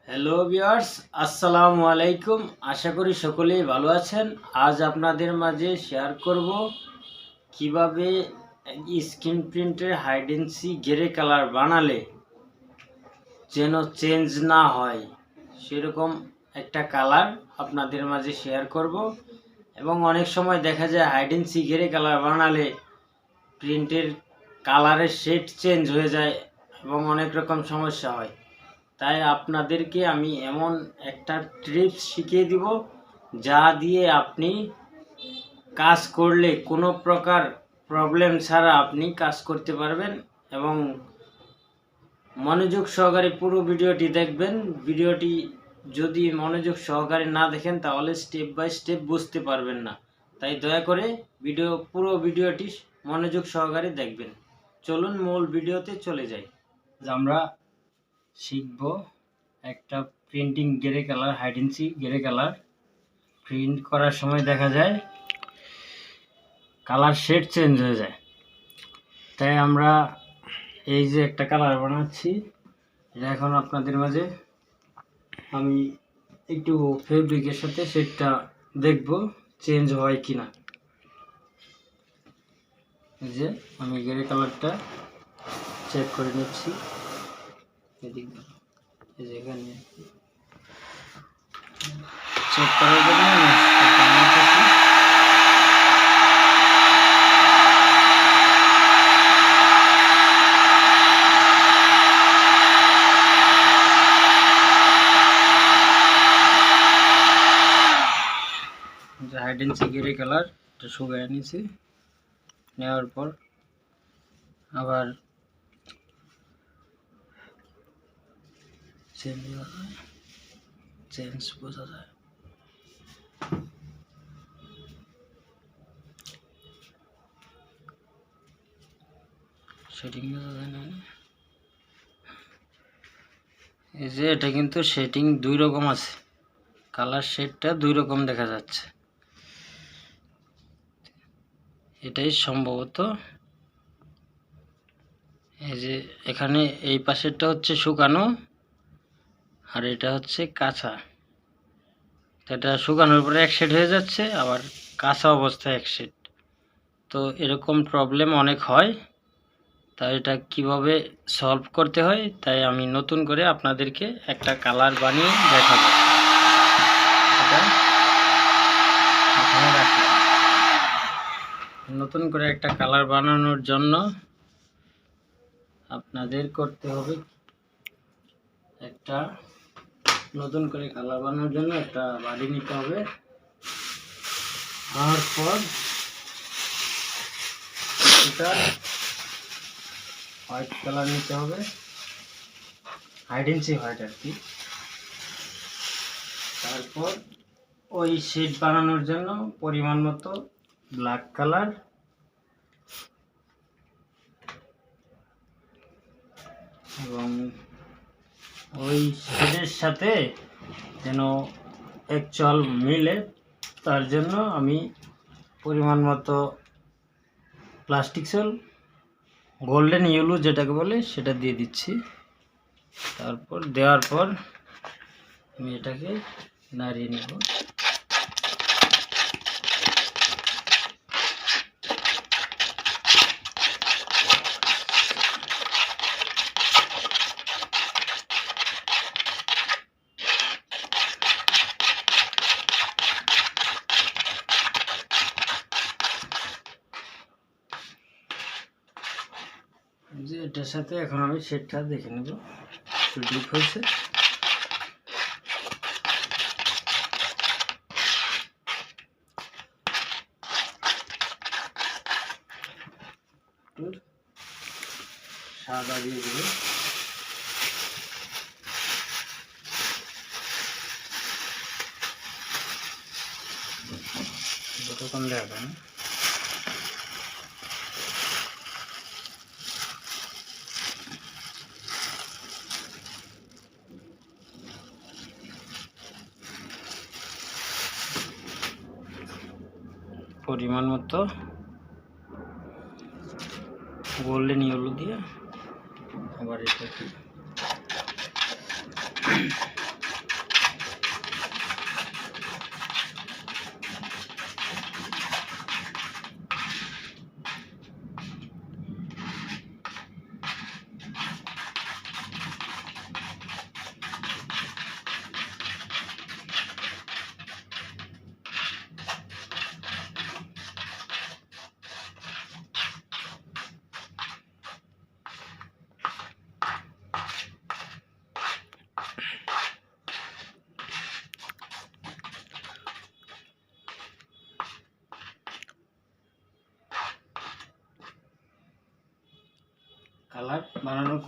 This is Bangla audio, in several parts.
হ্যালো ভিউয়ার্স, আসসালামু আলাইকুম। আশা করি সকলেই ভালো আছেন। আজ আপনাদের মাঝে শেয়ার করব কিভাবে স্ক্রিন প্রিন্টের hide and seek grey colour বানালে যেন চেঞ্জ না হয় সেরকম একটা কালার আপনাদের মাঝে শেয়ার করব। এবং অনেক সময় দেখা যায় hide and seek grey colour বানালে প্রিন্টের কালারের শেড চেঞ্জ হয়ে যায় এবং অনেক রকম সমস্যা হয়। তাই আপনাদেরকে আমি এমন একটা ট্রিপস শিখিয়ে দিব যা দিয়ে আপনি কাজ করলে কোনো প্রকার প্রবলেম ছাড়া আপনি কাজ করতে পারবেন। এবং মনোযোগ সহকারে পুরো ভিডিওটি দেখবেন। ভিডিওটি যদি মনোযোগ সহকারে না দেখেন তাহলে স্টেপ বাই স্টেপ বুঝতে পারবেন না। তাই দয়া করে পুরো ভিডিওটি মনোযোগ সহকারে দেখবেন। চলুন মূল ভিডিওতে চলে যাই। আমরা শিখব একটা printing grey colour, hide and seek grey colour print করার সময় দেখা যায় কালার শেড চেঞ্জ হয়ে যায়। তাই আমরা এই যে একটা কালার বানাচ্ছি, এটা এখন আপনাদের মাঝে আমি একটু ফেব্রিকের সাথে শেডটা দেখব চেঞ্জ হয় কিনা। এই যে আমি গ্রে কালারটা চেক করে নিচ্ছি। এই যে এখানে চেক করার জন্য হাইড এন্ড সিক গ্রে কালারটা শুকিয়ে নিয়েছি। নেওয়ার পর আবার চেঞ্জ বোঝা যায়। সেটিং বোঝা যায় না। এই যে এটা কিন্তু সেটিং দুই রকম আছে, কালার শেডটা দুই রকম দেখা যাচ্ছে। এটাই সম্ভবত এই যে এখানে এই পাশেরটা হচ্ছে শুকানো আর এটা হচ্ছে কাঁচা। এটা শুকানোর পরে এক শেড হয়ে যাচ্ছে, আবার কাঁচা অবস্থায় এক শেড। তো এরকম প্রবলেম অনেক হয়। তাই এটা কিভাবে সলভ করতে হয় তাই আমি নতুন করে আপনাদেরকে একটা কালার বানিয়ে দেখাবো। এটা এখানে রাখলাম। নতুন করে একটা কালার বানানোর জন্য আপনাদের করতে হবে একটা নতুন করে কালার বানানোর জন্য একটা বাড়ি নিতে হবে। তারপর এটা হোয়াইট কালার নিতে হবে, হাইড এন্ড সিক হোয়াইট আর কি। তারপর ওই শেড বানানোর জন্য পরিমাণ মতো ব্ল্যাক কালার এবং ওই শেডের সাথে যেন অ্যাকচুয়াল মিলে তার জন্য আমি পরিমাণ মতো প্লাস্টিক সোল, গোল্ডেন ইয়েলো যেটাকে বলে, সেটা দিয়ে দিচ্ছি। তারপর দেওয়ার পর আমি এটাকে নাড়িয়ে নেব। যে এটার সাথে এখন আমি শেডটা দেখে নেব একটু ডিপ হয়েছে। সাদা দিয়ে দেব। যতক্ষণ দেখা না পরিমাণ মতো গোল্ডেন ইয়েলো দিয়ে আবার এটাকে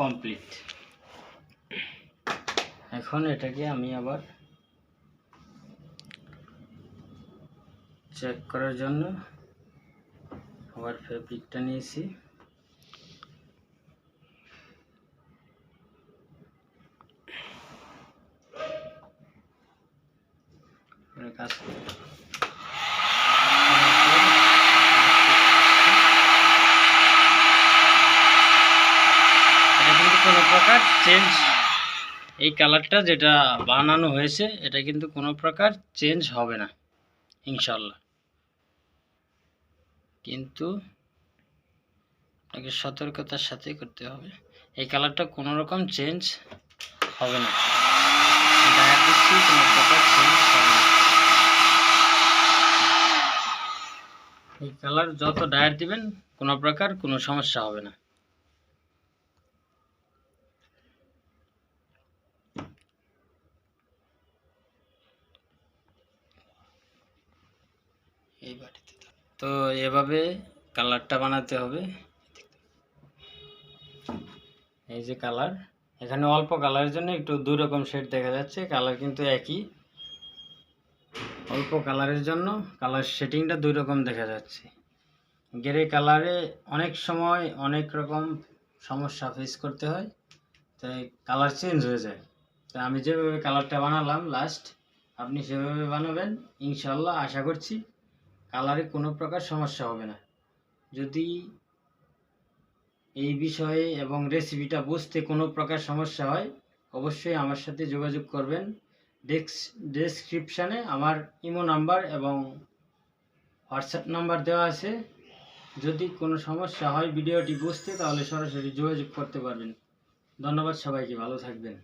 কমপ্লিট। এখন এটাকে আমি আবার চেক করার জন্য আবার ফেব্রিকটা নিয়েছি। কাজ কোনো প্রকার চেঞ্জ, এই কালারটা যেটা বানানো হয়েছে এটা কিন্তু কোনো প্রকার চেঞ্জ হবে না ইনশাল্লাহ। কিন্তু আপনাকে সতর্কতার সাথে করতে হবে, এই কালারটা কোনো রকম চেঞ্জ হবে না, কোনো প্রকার চেঞ্জ হবে না। এই কালার যত ডায়ার দিবেন কোনো প্রকার কোনো সমস্যা হবে না। তো এভাবে কালারটা বানাতে হবে। এই যে কালার, এখানে অল্প কালারের জন্য একটু দুই রকম শেড দেখা যাচ্ছে, কালার কিন্তু একই। অল্প কালারের জন্য কালার শেডিংটা দুই রকম দেখা যাচ্ছে। গ্রে কালারে অনেক সময় অনেক রকম সমস্যা ফেস করতে হয়, তাই কালার চেঞ্জ হয়ে যায়। তাই আমি যেভাবে কালারটা বানালাম লাস্ট, আপনি সেভাবে বানাবেন, ইনশাল্লাহ আশা করছি কালারে কোনো প্রকার সমস্যা হবে না। যদি এই বিষয়ে এবং রেসিপিটা বুঝতে কোনো প্রকার সমস্যা হয় অবশ্যই আমার সাথে যোগাযোগ করবেন। ডেসক্রিপশানে আমার ইমো নাম্বার এবং হোয়াটসঅ্যাপ নাম্বার দেওয়া আছে। যদি কোনো সমস্যা হয় ভিডিওটি বুঝতে, তাহলে সরাসরি যোগাযোগ করতে পারবেন। ধন্যবাদ সবাইকে, ভালো থাকবেন।